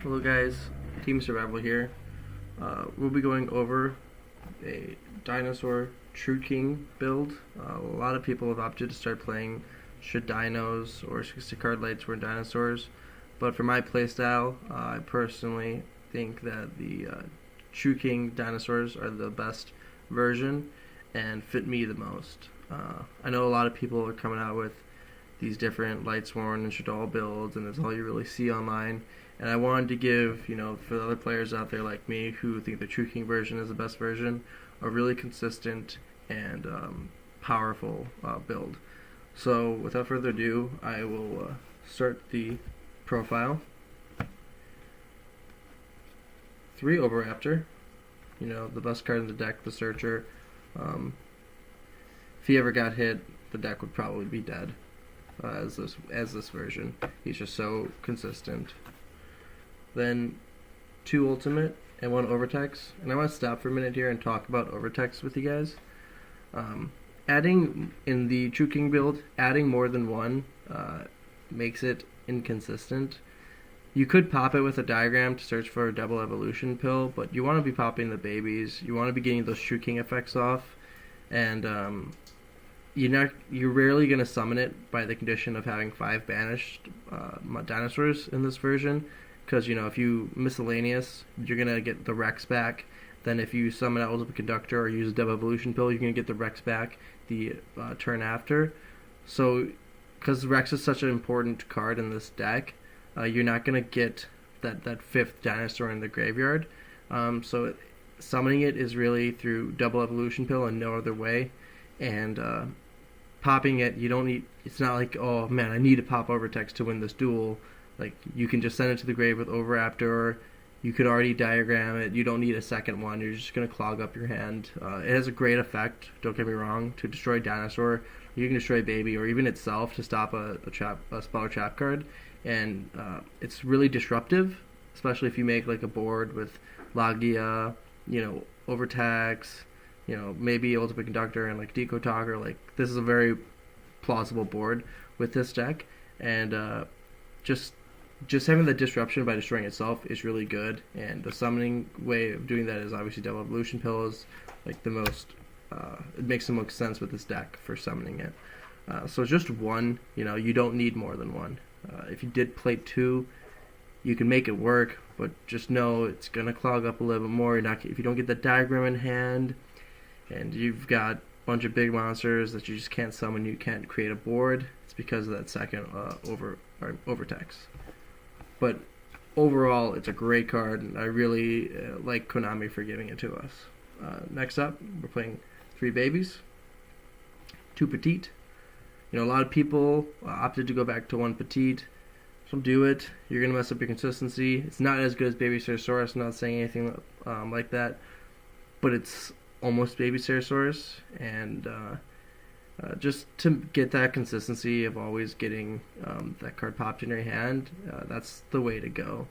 Hello guys, Team Survival here. We'll be going over a Dinosaur True King build. A lot of people have opted to start playing should dinos or 60 card lights were dinosaurs, but for my playstyle, I personally think that the True King dinosaurs are the best version and fit me the most. I know a lot of people are coming out with these different Lightsworn and Shaddoll builds, and that's all you really see online. And I wanted to give, for the other players out there like me who think the True King version is the best version, a really consistent and powerful build. So without further ado, I will start the profile. 3 Oviraptor, the best card in the deck, the Searcher. If he ever got hit, the deck would probably be dead. As this version, he's just so consistent. Then 2 Ultimate and 1 Overtext, and I want to stop for a minute here and talk about Overtext with you guys. Adding in the True King build, adding more than one makes it inconsistent. You could pop it with a diagram to search for a double evolution pill, but you want to be popping the babies. You want to be getting those True King effects off, and you're rarely going to summon it by the condition of having 5 banished dinosaurs in this version, because if you miscellaneous, you're going to get the Rex back. Then if you summon out Ultimate Conductor or use a Double Evolution Pill, you're going to get the Rex back the turn after. So because Rex is such an important card in this deck, you're not going to get that 5th dinosaur in the graveyard. So summoning it is really through Double Evolution Pill and no other way. And popping it, you don't need. It's not like, oh man, I need to pop Overtext to win this duel. Like, you can just send it to the grave with Oviraptor. You could already diagram it. You don't need a second one. You're just going to clog up your hand. It has a great effect, don't get me wrong, to destroy Dinosaur. You can destroy Baby or even itself to stop a spell or trap card. And it's really disruptive, especially if you make like a board with Logia, Overtext, maybe Ultimate Conductor and like Deco Talker. Like, this is a very plausible board with this deck. And just having the disruption by destroying itself is really good, and the summoning way of doing that is obviously Double Evolution Pill is like the most, it makes the most sense with this deck for summoning it. So just one, you don't need more than one. If you did play 2, you can make it work, but just know it's going to clog up a little bit more. If you don't get the diagram in hand, and you've got a bunch of big monsters that you just can't summon, you can't create a board, it's because of that second Overtext. But overall, it's a great card, and I really like Konami for giving it to us. Next up, we're playing 3 babies, 2 petite. A lot of people opted to go back to 1 petite. Don't do it. You're going to mess up your consistency. It's not as good as Baby Ceratosaurus. I'm not saying anything like that, but it's almost Baby Ceratosaurus, and just to get that consistency of always getting that card popped in your hand, that's the way to go.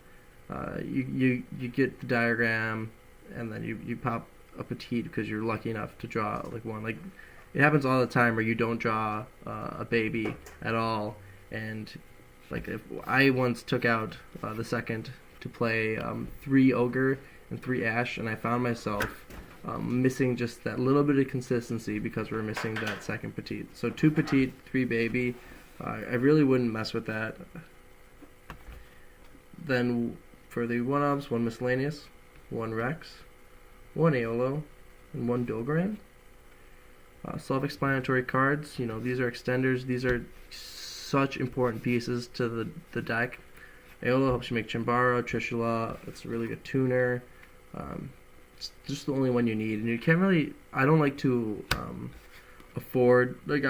You get the diagram, and then you pop a petite because you're lucky enough to draw like one. Like, it happens all the time where you don't draw a baby at all, and like if I once took out the second to play 3 ogre and 3 ash, and I found myself missing just that little bit of consistency because we're missing that second petite. So 2 petite, 3 baby. I really wouldn't mess with that. Then for the 1-ofs, 1 miscellaneous, 1 Rex, 1 Aeolo, and 1 Dolgran. Self-explanatory cards. These are extenders. These are such important pieces to the deck. Aeolo helps you make Chimbaro, Trishula. It's a really good tuner. It's just the only one you need, and you can't really. I don't like to afford. Like,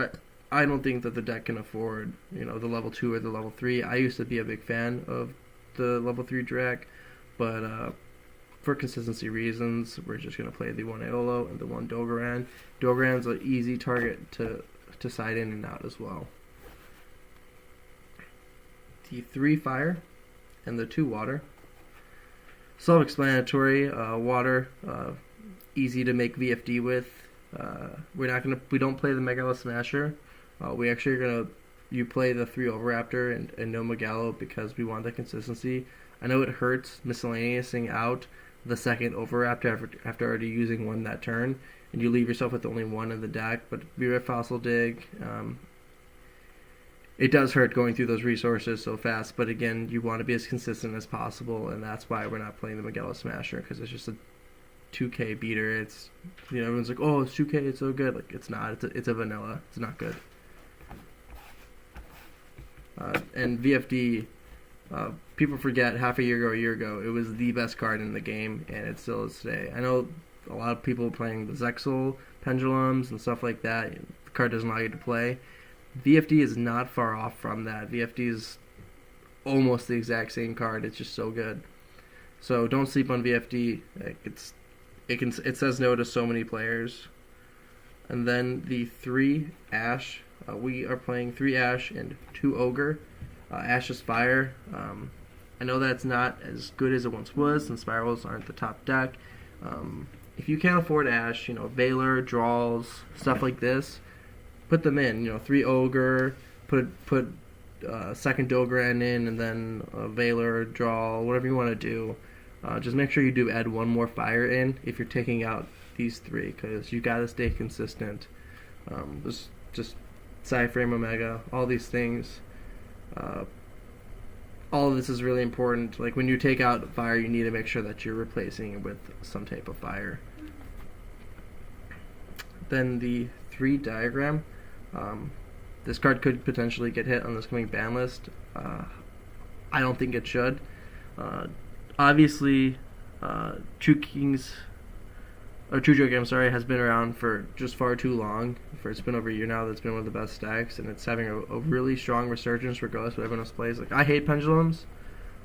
I don't think that the deck can afford the level 2 or the level 3. I used to be a big fan of the level 3 Drac, but for consistency reasons, we're just gonna play the 1 Aeolo and the 1 Dolgran. Dolgran's an easy target to side in and out as well. The 3 fire and the 2 water. Self-explanatory. Water, easy to make VFD with. We don't play the Megalo Smasher. We actually are gonna you play the 3 Overraptor and no Magello because we want the consistency. I know it hurts miscellaneousing out the second Overraptor after already using one that turn, and you leave yourself with only one in the deck. But Viva Fossil Dig, it does hurt going through those resources so fast. But again, you want to be as consistent as possible, and that's why we're not playing the Magello Smasher, because it's just a 2K beater. It's, everyone's like, oh, it's 2K, it's so good. Like, it's not. It's a vanilla. It's not good. And VFD, people forget half a year ago, it was the best card in the game, and it still is today. I know a lot of people playing the Zexal pendulums and stuff like that. The card doesn't allow you to play. VFD is not far off from that. VFD is almost the exact same card. It's just so good. So don't sleep on VFD. It says no to so many players. And then the 3 Ash. We are playing 3 Ash and 2 Ogre. Ash is Fire. I know that's not as good as it once was, and Spirals aren't the top deck. If you can't afford Ash, Valor, Draws, stuff like this, put them in. 3 Ogre, put second Dogran in, and then Valor, Draw, whatever you want to do. Just make sure you do add one more Fire in if you're taking out these 3, because you gotta stay consistent. Just Psyframe, Omega, all these things. All of this is really important. Like, when you take out Fire, you need to make sure that you're replacing it with some type of Fire. Then the 3 Diagram. This card could potentially get hit on this coming ban list. I don't think it should. Obviously, True Joke, has been around for just far too long. It's been over a year now. That's been one of the best stacks, and it's having a really strong resurgence regardless of what everyone else plays. Like, I hate pendulums,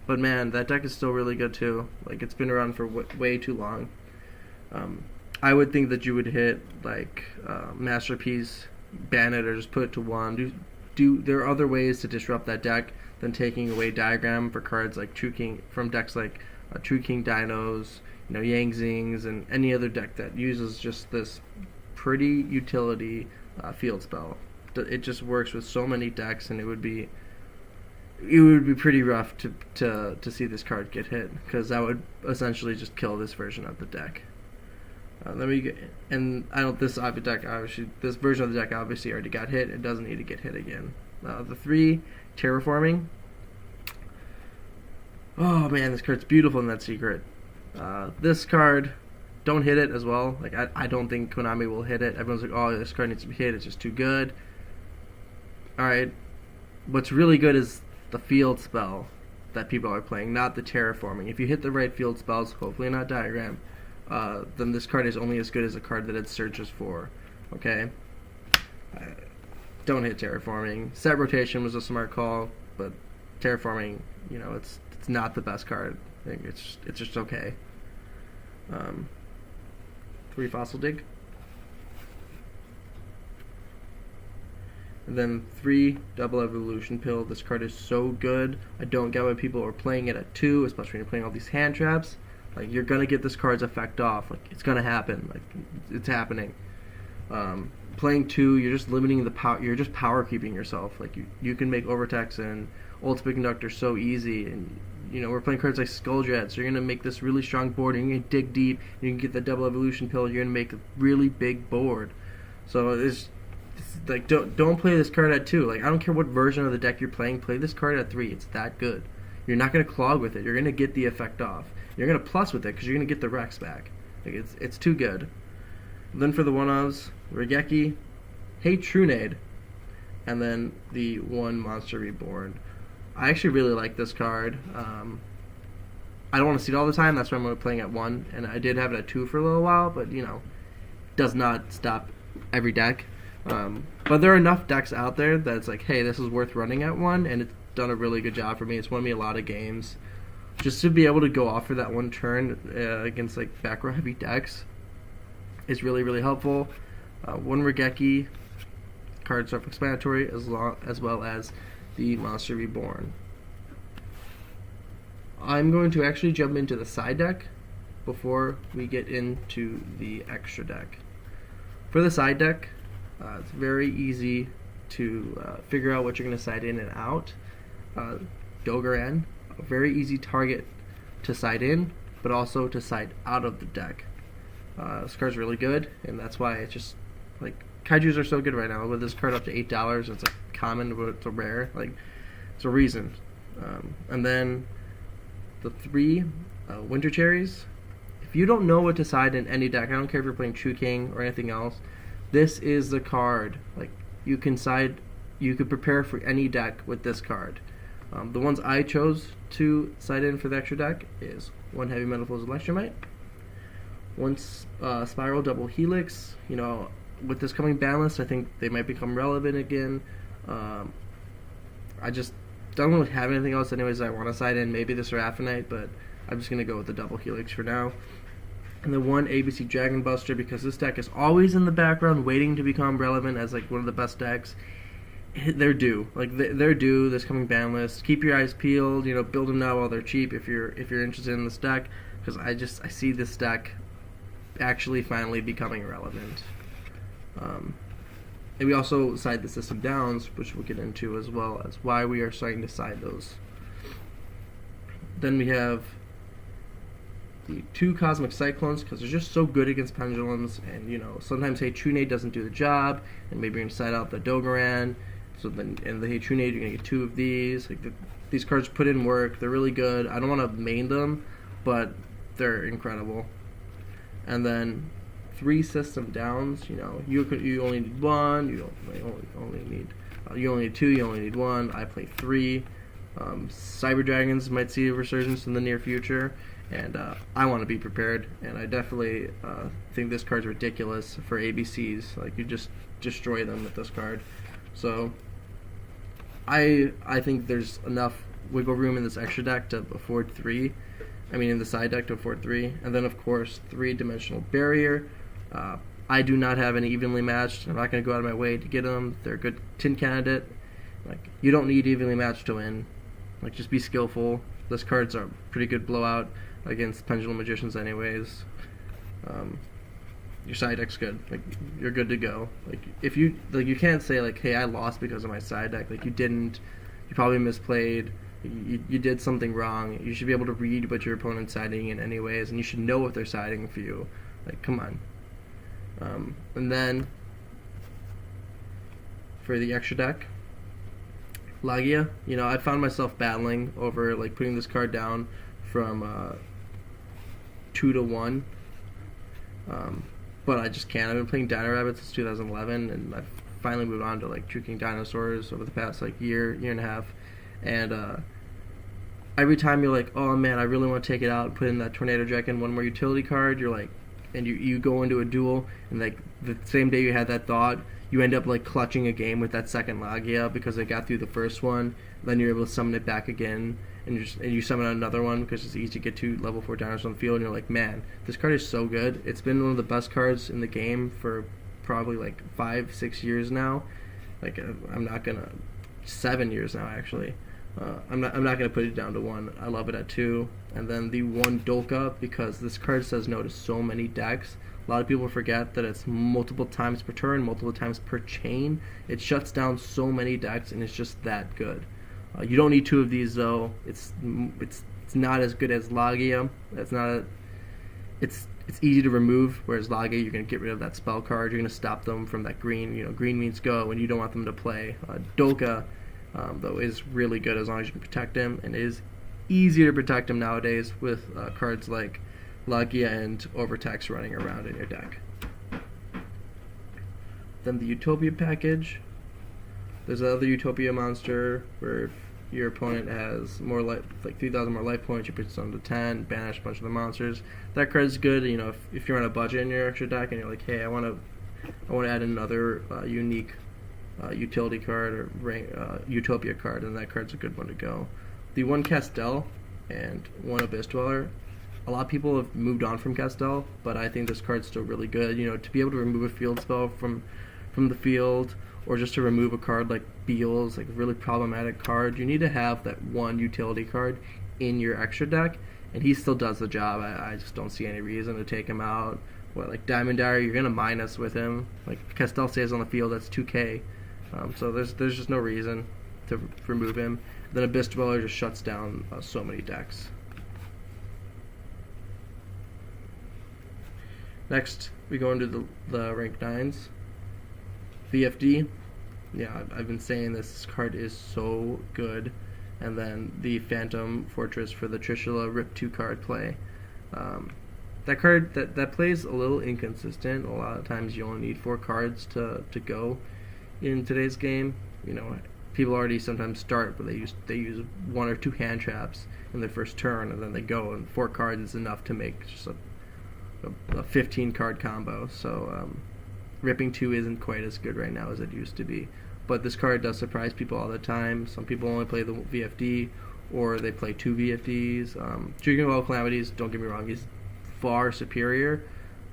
but man, that deck is still really good too. Like, it's been around for way too long. I would think that you would hit like Masterpiece, ban it, or just put it to 1. There are other ways to disrupt that deck than taking away Diagram for cards like True King from decks like True King Dinos, Yang Zings, and any other deck that uses just this pretty utility field spell. It just works with so many decks, and it would be pretty rough to see this card get hit, because that would essentially just kill this version of the deck. This version of the deck obviously already got hit. It doesn't need to get hit again. The 3 Terraforming. Oh man, this card's beautiful in that secret. This card, don't hit it as well. Like, I don't think Konami will hit it. Everyone's like, oh, this card needs to be hit. It's just too good. Alright. What's really good is the field spell that people are playing, not the Terraforming. If you hit the right field spells, hopefully not Diagram, then this card is only as good as a card that it searches for. Okay? Don't hit Terraforming. Set Rotation was a smart call, but Terraforming, it's not the best card. I think it's just okay. 3 Fossil Dig. And then 3 Double Evolution Pill. This card is so good. I don't get why people are playing it at 2, especially when you're playing all these hand traps. Like, you're gonna get this card's effect off. Like, it's gonna happen. Like, it's happening. Playing 2, you're just limiting the power. You're just power creeping yourself. Like, you can make Overtex and Ultimate Conductor so easy, and we're playing cards like Skulljet, so you're gonna make this really strong board, and you're gonna dig deep. You can get the Double Evolution Pill. You're gonna make a really big board. So it's like, don't play this card at 2. Like, I don't care what version of the deck you're playing. Play this card at 3. It's that good. You're not gonna clog with it. You're gonna get the effect off. You're gonna plus with it because you're gonna get the Rex back. Like, it's too good. And then for the 1-ofs, Regeki, Hey Trunade, and then the 1 Monster Reborn. I actually really like this card. I don't want to see it all the time. That's why I'm playing at 1, and I did have it at 2 for a little while, but does not stop every deck. But there are enough decks out there that it's like, hey, this is worth running at 1, and it's done a really good job for me. It's won me a lot of games. Just to be able to go off for that 1 turn against like back row heavy decks is really, really helpful. 1 Regeki, card self-explanatory, as well as the Monster Reborn. I'm going to actually jump into the side deck before we get into the extra deck. For the side deck, it's very easy figure out what you're going to side in and out. Dogaran, a very easy target to side in, but also to side out of the deck. This card's really good, and that's why it's just like kaijus are so good right now. With this card up to $8, it's a common, but it's a rare. Like, it's a reason. And then the 3 winter cherries. If you don't know what to side in any deck, I don't care if you're playing True King or anything else, this is the card. Like, you could prepare for any deck with this card. The ones I chose to side in for the extra deck is 1 Heavy Metal Foes Electromite, 1 Spiral Double Helix. You know, with this coming ban list, I think they might become relevant again. I just don't really have anything else anyways I want to side in. Maybe this Raffinite, but I'm just going to go with the Double Helix for now. And then 1 ABC Dragon Buster, because this deck is always in the background waiting to become relevant as like one of the best decks. They're due. Like, they're due this coming ban list. Keep your eyes peeled, you know, build them now while they're cheap if you're interested in this deck, because I see this deck actually finally becoming relevant. And we also side the system downs, which we'll get into, as well as why we are starting to side those. Then we have the 2 Cosmic Cyclones, because they're just so good against pendulums, and you know, sometimes Heytrude doesn't do the job, and maybe you're going to side out the Dogaran, so then in the Heytrude you're going to get 2 of these. Like, these cards put in work, they're really good. I don't want to main them, but they're incredible. And then 3 system downs. You know, you only need 1. You only need 2. You only need 1. I play 3. Cyber Dragons might see a resurgence in the near future, and I want to be prepared. And I definitely think this card's ridiculous for ABCs. Like, you just destroy them with this card. So I think there's enough wiggle room in this extra deck to afford 3. In the side deck to afford 3. And then, of course, 3-dimensional barrier. I do not have any evenly matched. I'm not going to go out of my way to get them. They're a good tin candidate. Like, you don't need evenly matched to win. Like, just be skillful. This card's a pretty good blowout against Pendulum Magicians anyways. Your side deck's good. Like, you're good to go. Like, if you can't say like, hey, I lost because of my side deck. Like, you didn't. You probably misplayed. You did something wrong. You should be able to read what your opponent's siding in anyways, and you should know what they're siding for you. Like, come on. And then for the extra deck, Lagia. You know, I found myself battling over like putting this card down from 2 to 1. But I just can't. I've been playing Dino Rabbit since 2011, and I've finally moved on to like True King Dinosaurs over the past like year and a half. And every time you're like, oh man, I really want to take it out and put in that Tornado Dragon, one more utility card, you're like, and you go into a duel, and like the same day you had that thought, you end up like clutching a game with that second Lagia because it got through the first one. Then you're able to summon it back again, and you summon another one because it's easy to get 2 level 4 dinosaurs on the field, and you're like, man, this card is so good. It's been one of the best cards in the game for probably like 5-6 years now. Like, I'm not gonna 7 years now actually. I'm not gonna put it down to 1. I love it at 2. And then the 1 Dolka, because this card says no to so many decks. A lot of people forget that it's multiple times per turn, multiple times per chain. It shuts down so many decks, and it's just that good. You don't need 2 of these though. It's not as good as Lagia. It's easy to remove, whereas Lagia, you're gonna get rid of that spell card. You're gonna stop them from that green. You know, green means go, and you don't want them to play. Dolka, though, is really good as long as you can protect him, and it is easier to protect him nowadays with cards like Lagia and Overtex running around in your deck. Then the Utopia package. There's another Utopia monster where if your opponent has more life, like 3,000 more life points, you put them to 10, banish a bunch of the monsters. That card's good. You know, if you're on a budget in your extra deck and you're like, hey, I want to add another unique utility card or Utopia card, and that card's a good one to go. The 1 Castel and 1 Abyss Dweller. A lot of people have moved on from Castel, but I think this card's still really good. You know, to be able to remove a field spell from the field, or just to remove a card like Beals, like a really problematic card, you need to have that 1 utility card in your extra deck, and he still does the job. I just don't see any reason to take him out. Like Diamond Diary, you're going to minus with him. Like, Castel stays on the field, that's 2k. So there's just no reason to remove him. Then Abyss Dweller just shuts down so many decks. Next, we go into the rank 9s. VFD. Yeah, I've been saying this card is so good. And then the Phantom Fortress for the Trishula Rip 2 card play. That card that plays a little inconsistent. A lot of times you only need 4 cards to go in today's game. You know, people already sometimes start, but they use 1 or 2 hand traps in their first turn, and then they go, and 4 cards is enough to make just a 15 card combo. So ripping 2 isn't quite as good right now as it used to be. But this card does surprise people all the time. Some people only play the VFD, or they play 2 VFDs. Drinking Well Calamities, don't get me wrong, is far superior,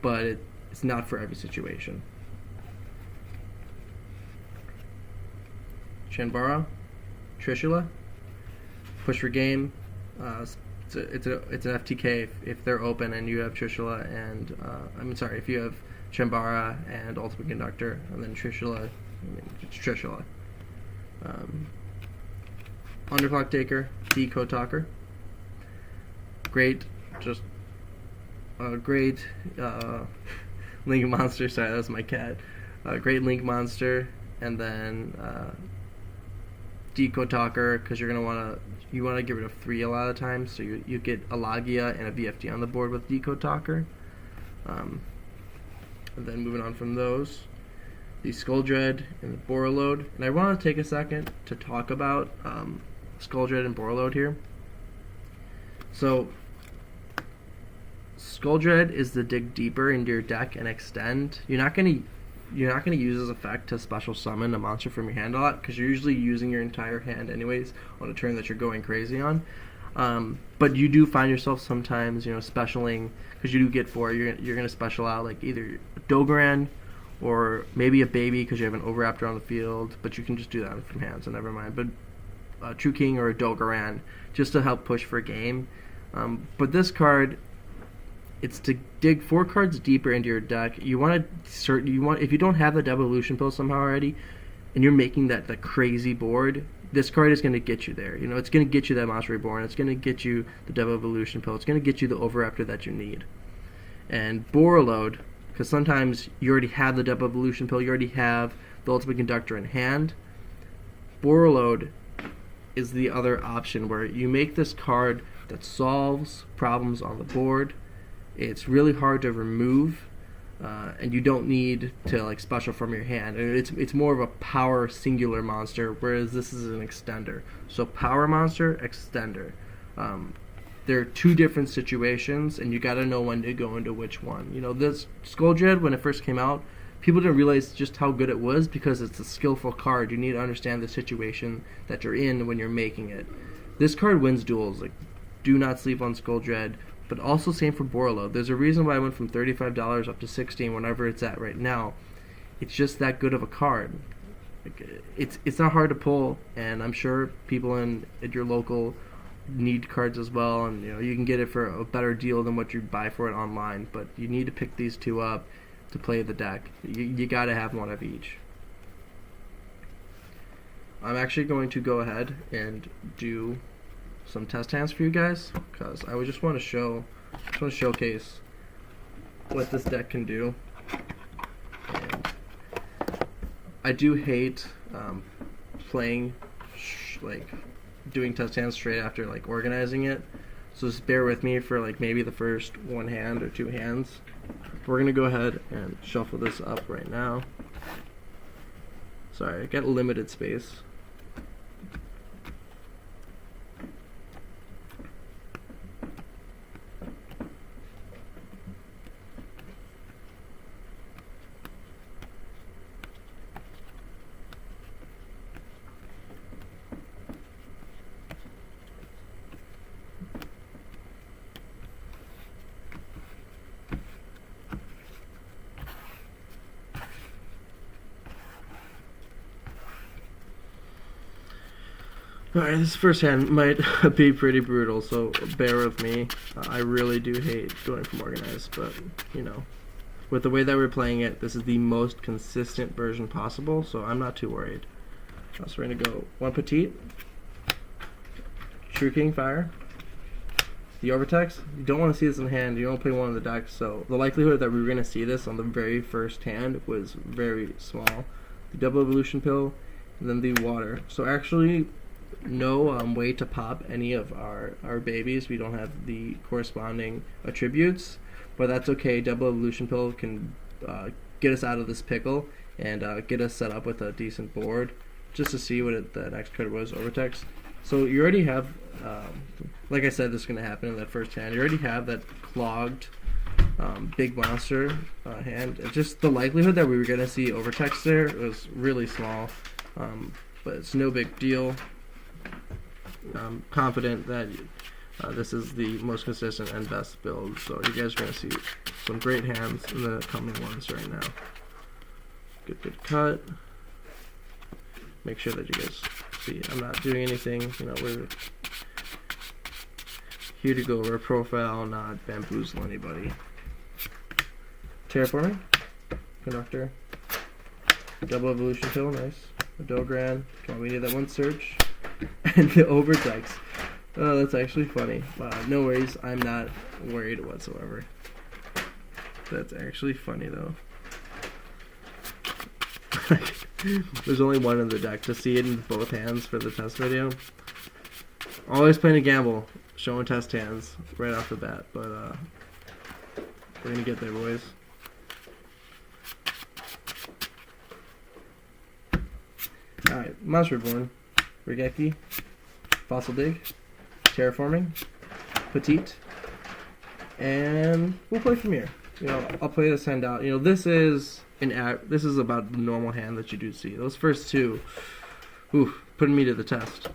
but it's not for every situation. Chanbara, Trishula, push for game. It's an FTK if they're open and you have Trishula and if you have Chanbara and Ultimate Conductor, and then Trishula, it's Trishula. Underclock Taker, Decode Talker. Great, just great Link Monster. Sorry, that was my cat. Great Link Monster, and then Decode Talker, because you want to get rid of 3 a lot of times, so you get a Lagia and a VFD on the board with Decode Talker. And then moving on from those, the Skull Dread and the Borreload. And I want to take a second to talk about Skull Dread and Borreload here. So Skull Dread is to dig deeper into your deck and extend. You're not gonna use this effect to special summon a monster from your hand a lot, because you're usually using your entire hand anyways on a turn that you're going crazy on. But you do find yourself sometimes, specialing, because you do get 4. You're gonna special out like either Dogoran or maybe a baby because you have an Overraptor on the field, but you can just do that from hand, so never mind. But a True King or a Dogoran just to help push for game. But this card, it's to dig 4 cards deeper into your deck. If you don't have the Devolution Pill somehow already, and you're making the crazy board, this card is going to get you there. It's going to get you that Monster Reborn. It's going to get you the Devolution Pill. It's going to get you the Overraptor that you need. And Borreload, because sometimes you already have the Devolution Pill, you already have the Ultimate Conductor in hand. Borreload is the other option where you make this card that solves problems on the board. It's really hard to remove, and you don't need to special from your hand. And it's more of a power singular monster, whereas this is an extender. So power monster, extender. There are 2 different situations, and you got to know when to go into which one. This Skull Dread, when it first came out, people didn't realize just how good it was because it's a skillful card. You need to understand the situation that you're in when you're making it. This card wins duels. Do not sleep on Skull Dread. But also same for Borreload. There's a reason why I went from $35 up to $16 whenever it's at right now. It's just that good of a card. It's not hard to pull, and I'm sure people at your local need cards as well, and you can get it for a better deal than what you buy for it online. But you need to pick these 2 up to play the deck. You got to have 1 of each. I'm actually going to go ahead and do some test hands for you guys, because I would just want to showcase what this deck can do. And I do hate playing doing test hands straight after organizing it, so just bear with me for maybe the first 1 hand or 2 hands. We're gonna go ahead and shuffle this up right now. Sorry, I got limited space. Alright, this first hand might be pretty brutal, so bear with me. I really do hate going from organized, but, with the way that we're playing it, this is the most consistent version possible, so I'm not too worried. So we're going to go 1 Petite, True King Fire, the Overtext. You don't want to see this in hand. You don't play one of the decks, so the likelihood that we were going to see this on the very first hand was very small. The Double Evolution Pill, and then the Water. So actually, no way to pop any of our babies. We don't have the corresponding attributes, but that's okay. Double Evolution Pill can get us out of this pickle and get us set up with a decent board, just to see what the next card was, Overtext. So you already have, like I said, this is going to happen in that first hand. You already have that clogged big monster hand. It's just the likelihood that we were going to see Overtext there was really small, but it's no big deal. I'm confident that this is the most consistent and best build, so you guys are going to see some great hands in the coming ones right now. Good cut. Make sure that you guys see I'm not doing anything. You know, we're here to go over a profile, not bamboozle anybody. Terraforming, Conductor, Double Evolution Pill, nice. A Dogran, come on, we need that one search. And the Overtext. Oh, that's actually funny. No worries, I'm not worried whatsoever. That's actually funny though. There's only one in the deck. To see it in both hands for the test video. Always playing a gamble, showing test hands right off the bat, but we're gonna get there, boys. Alright, Monster Reborn, Regeki, Fossil Dig, Terraforming, Petite, and we'll play from here. You know, I'll play this hand out. You know, this is about the normal hand that you do see. Those first two, putting me to the test.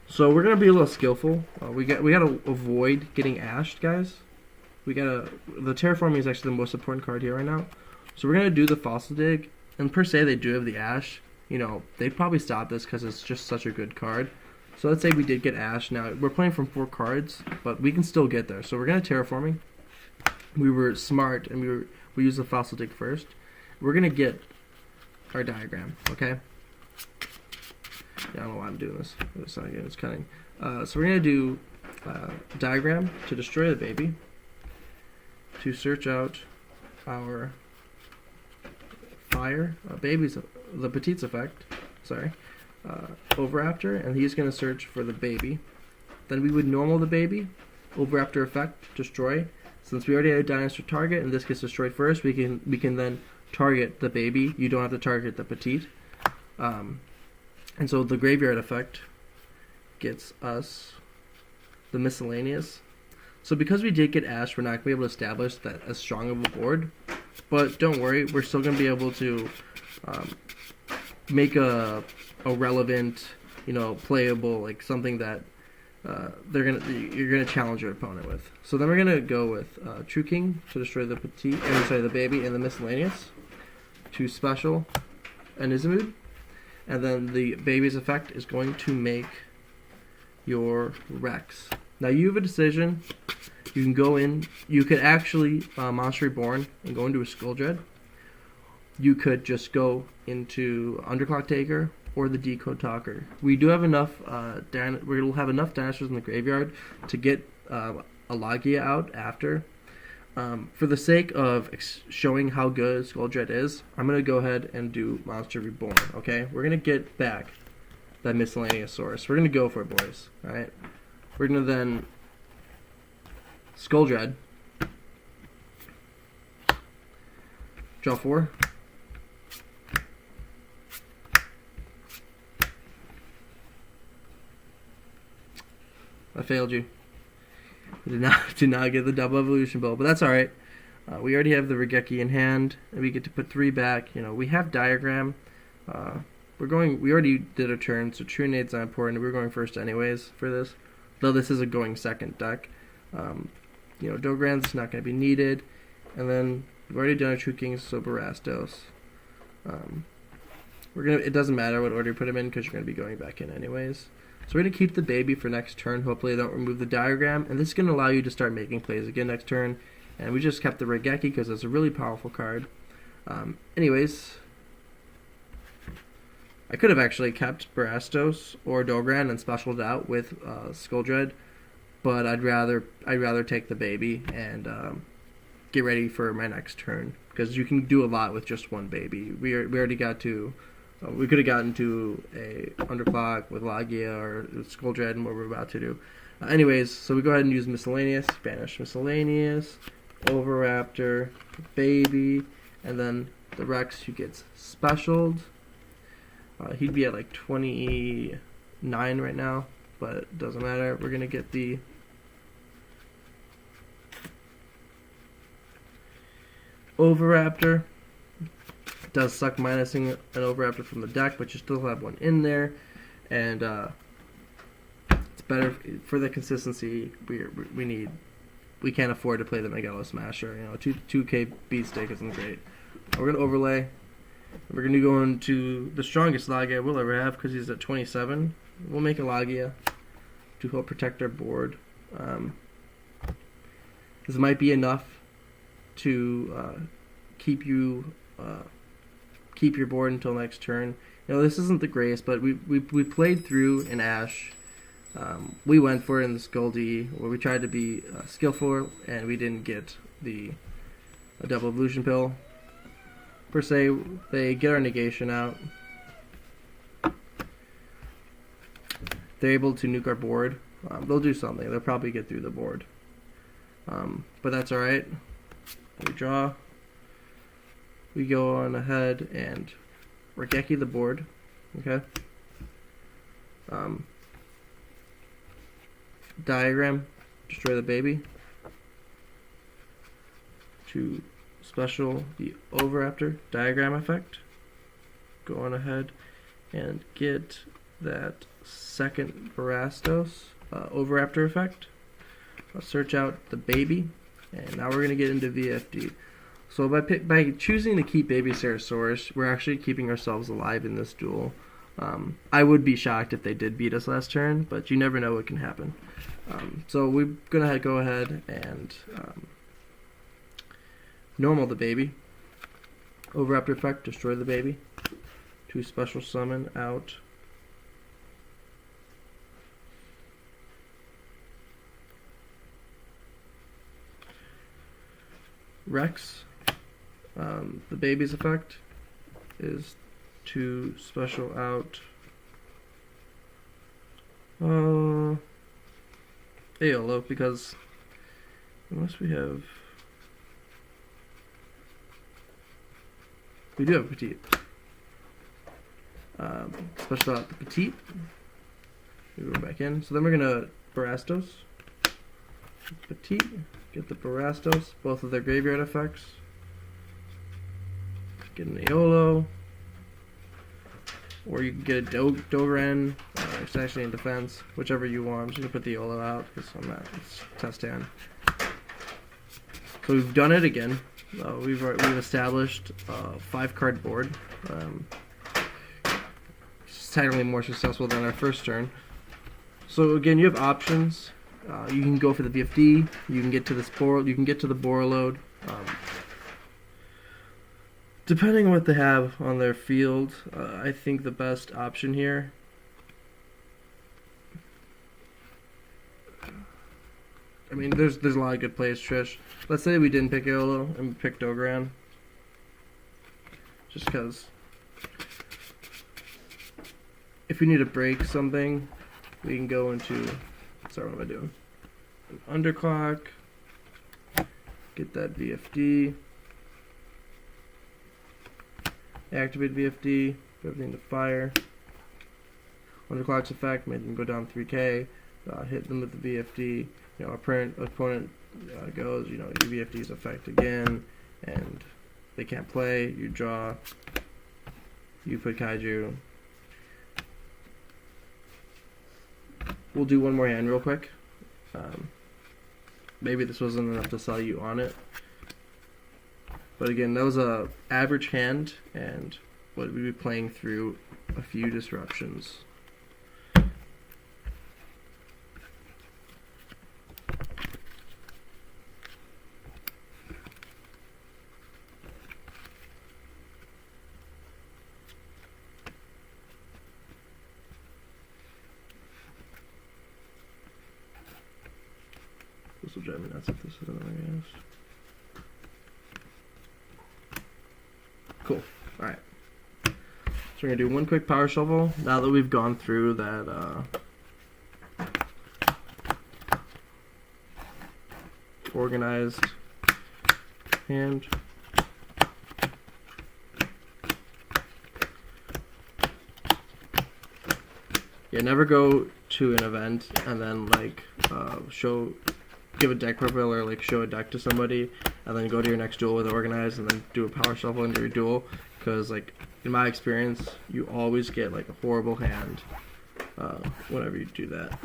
So we're gonna be a little skillful. We gotta avoid getting ashed, guys. The Terraforming is actually the most important card here right now. So we're gonna do the Fossil Dig, and per se they do have the ash. You know, they'd probably stop this because it's just such a good card. So let's say we did get ash. Now we're playing from 4 cards, but we can still get there. So we're gonna Terraforming. We were smart and we used the Fossil Dig first. We're gonna get our diagram, okay? Yeah, I don't know why I'm doing this. It's cutting. So we're gonna do diagram to destroy the baby, to search out our fire babies, the Petite's effect. Sorry, Overraptor, and he's gonna search for the baby. Then we would normal the baby, Overraptor effect, destroy. Since we already had a dinosaur target and this gets destroyed first, we can then target the baby. You don't have to target the Petite. And so the graveyard effect gets us the miscellaneous. So because we did get ash, we're not going to be able to establish that as strong of a board. But don't worry, we're still going to be able to make a relevant, you know, playable, like something that you're gonna challenge your opponent with. So then we're gonna go with True King to destroy the the baby, and the miscellaneous. To special and Izamud, and then the baby's effect is going to make your Rex. Now you have a decision. You can go in. You could actually Monster Reborn and go into a Skull Dread. You could just go into Underclock Taker or the Decode Talker. We do have enough. We'll have enough dinosaurs in the graveyard to get a Logia out after. For the sake of showing how good Skull Dread is, I'm gonna go ahead and do Monster Reborn. Okay, we're gonna get back that miscellaneous source. We're gonna go for it, boys. All right, we're gonna then Skull Dread, draw 4. I failed you. Did not get the Double Evolution Bow, but that's all right. We already have the Regeki in hand, and we get to put 3 back. You know, we have diagram. We already did a turn, so True Nade's not important. We're going first anyways for this, though this is a going second deck. You know, Dogran's not going to be needed, and then we've already done a True King, so Barastos. It doesn't matter what order you put him in because you're going to be going back in anyways. So we're going to keep the baby for next turn. Hopefully they don't remove the diagram. And this is going to allow you to start making plays again next turn. And we just kept the Regeki because it's a really powerful card. Anyways, I could have actually kept Barastos or Dogran and specialed out with Skulldred, but I'd rather take the baby and get ready for my next turn, because you can do a lot with just one baby. We already got to we could have gotten to a Underclock with Lagia or Skulldred and what we're about to do. Anyways, so we go ahead and use Miscellaneous, banish Miscellaneous, Overraptor, baby, and then the Rex who gets specialed. He'd be at like 29 right now, but it doesn't matter. We're gonna get the Overraptor. It does suck minusing an Overraptor from the deck, but you still have one in there, and it's better for the consistency. We can't afford to play the Megalo Smasher. 2K Beatstick isn't great. We're gonna overlay. We're gonna go into the strongest Lagia we'll ever have because he's at 27. We'll make a Lagia to help protect our board. This might be enough to keep your board until next turn. This isn't the greatest, but we played through in Ash. We went for it in the Skulldie, where we tried to be skillful, and we didn't get a double evolution pill. Per se, they get our negation out. They're able to nuke our board. They'll do something. They'll probably get through the board. But that's alright. We draw. We go on ahead and Regeki the board. Okay. Diagram. Destroy the baby. To special the Overraptor diagram effect. Go on ahead and get that second Barastos Overraptor effect. I'll search out the baby, and now we're going to get into VFD. So by choosing to keep Baby Ceratosaurus, we're actually keeping ourselves alive in this duel. I would be shocked if they did beat us last turn, but you never know what can happen. So we're going to go ahead and normal the baby. Overraptor effect, destroy the baby. To special summon out Rex. The baby's effect is to special out Aolo, because unless we do have Petite. Special out the Petite. We go back in. So then we're gonna Barastos. Petite. Get the Barastos. Both of their graveyard effects. Get an Aolo. Or you can get a Doran. It's actually in defense. Whichever you want. I'm just gonna put the Aolo out because I'm not. It's test hand. So we've done it again. We've established a 5-card board. It's technically more successful than our first turn. So again, you have options. You can go for the VFD. You can get to the Spore. You can get to the Borreload. Depending on what they have on their field, I think the best option here. I mean, there's a lot of good plays, Trish. Let's say we didn't pick Aolo and we picked Dogran. Just because if we need to break something, we can go into, sorry, what am I doing? An Underclock, get that VFD, activate VFD, put everything to fire. Underclock's effect made them go down 3k, hit them with the VFD. Opponent goes, your VFD's effect again, and they can't play. You draw. You put Kaiju. We'll do one more hand real quick. Maybe this wasn't enough to sell you on it. But again, that was a average hand, and what we'd be playing through a few disruptions. would drive me nuts if this is another guess. Cool. Alright. So we're going to do one quick power shuffle now that we've gone through that organized hand. Yeah, never go to an event and then like give a deck profile or like show a deck to somebody and then go to your next duel with organized and then do a power shuffle into your duel, because like in my experience you always get like a horrible hand whenever you do that.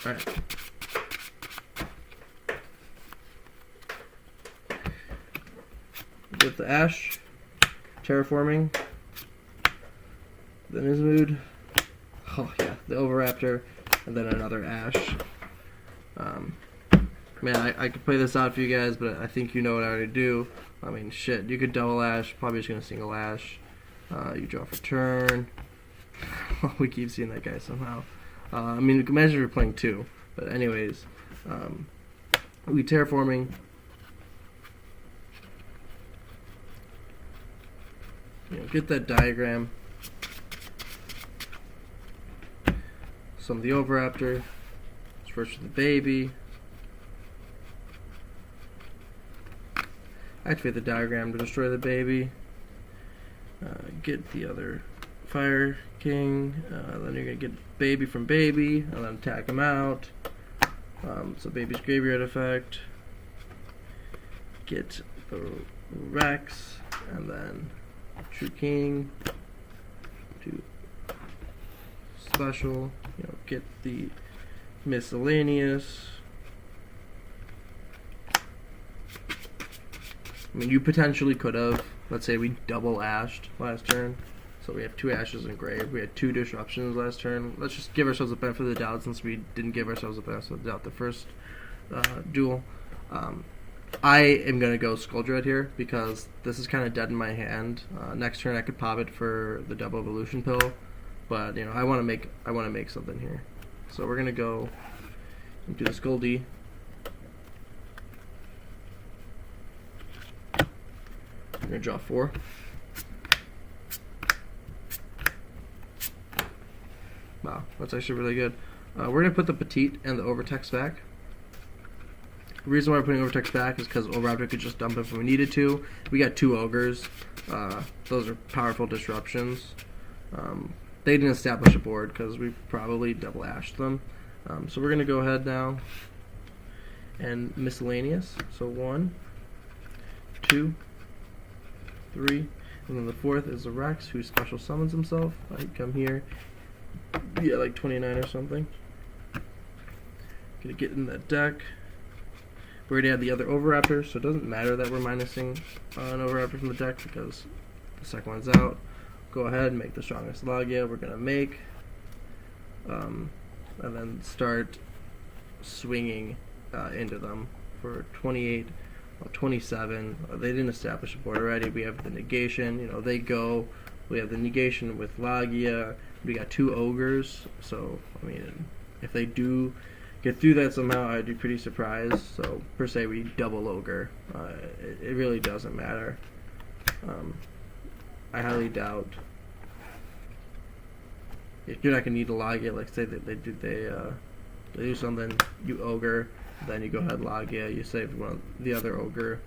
Alright. With the Ash, Terraforming, the Nizmood, oh yeah, the Overraptor, and then another Ash. Man, I could play this out for you guys, but I think you know what I would do. I mean, shit, you could double Ash, probably just gonna single Ash. You draw for turn. We keep seeing that guy somehow. I mean, imagine if you're playing two. But anyways, we Terraforming. You know, get that diagram. Some of the Overraptor. First with the baby. Activate the diagram to destroy the baby. Get the other Fire King. Then you're going to get baby from baby, and then attack him out. So baby's graveyard effect. Get the Rex, and then True King. To special. You know, get the miscellaneous. I mean, you potentially could have, let's say we double ashed last turn. So we have two ashes in grave. We had two disruptions last turn. Let's just give ourselves a benefit of the doubt since we didn't give ourselves a benefit of the doubt the first duel. I am going to go Skull Dread here because this is kind of dead in my hand. Next turn I could pop it for the double evolution pill. But, you know, I want to make something here. So we're going to go and do the Skull D. We're going to draw 4. Wow, that's actually really good. We're going to put the Petite and the Overtext back. The reason why we're putting Overtext back is because Overraptor could just dump it if we needed to. We got 2 Ogres. Those are powerful disruptions. They didn't establish a board because we probably double ashed them. So we're going to go ahead now and miscellaneous. So 1, 2, 3, and then the 4th is the Rex, who special summons himself. I come here, yeah, like 29 or something. Gonna get in that deck. We already had the other Overraptor, so it doesn't matter that we're minusing an Overraptor from the deck because the second one's out. Go ahead and make the strongest Logia we're gonna make, and then start swinging into them for 28. 27. They didn't establish a board already. We have the negation. You know, they go. We have the negation with Logia. We got 2 Ogres. So, I mean, if they do get through that somehow, I'd be pretty surprised. So, per se, we double Ogre. It really doesn't matter. I highly doubt. If you're not gonna need a Logia, like say that they do something, you Ogre. Then you go ahead Logia, you save one the other Ogre,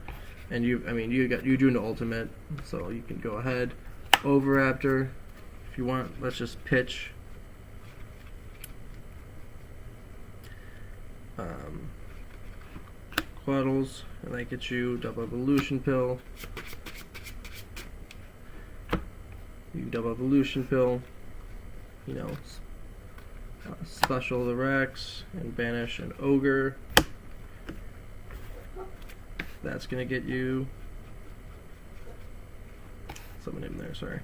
and you're doing the ultimate, so you can go ahead Overraptor if you want. Let's just pitch Quaddles, and that gets you double evolution pill. You can double evolution pill, you know, special the Rex and banish an Ogre. That's gonna get you someone in there, sorry.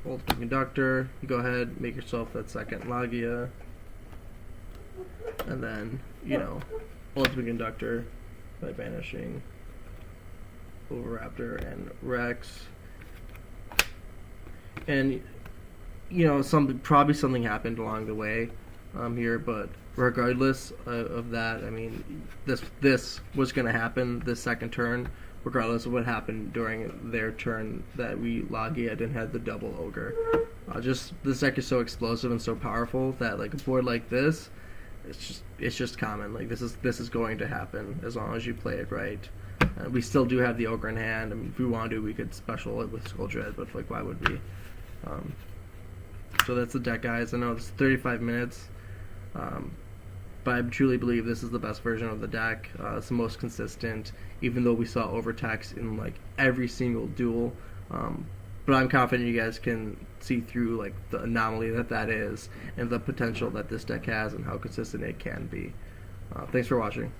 Ultimate Conductor, you go ahead, make yourself that second Logia, and then, you know, Ultimate Conductor by banishing Overraptor and Rex. And probably something happened along the way here, but regardless of that, I mean, this was going to happen this second turn, regardless of what happened during their turn that we Logiad and had the double ogre. Just this deck is so explosive and so powerful that like a board like this, it's just common. Like this is going to happen as long as you play it right. We still do have the ogre in hand. I mean, if we want to, we could special it with Skull Dread, but like why would we? So that's the deck, guys. I know it's 35 minutes, but I truly believe this is the best version of the deck. It's the most consistent, even though we saw overtext in like every single duel. But I'm confident you guys can see through like the anomaly that is and the potential that this deck has and how consistent it can be. Thanks for watching.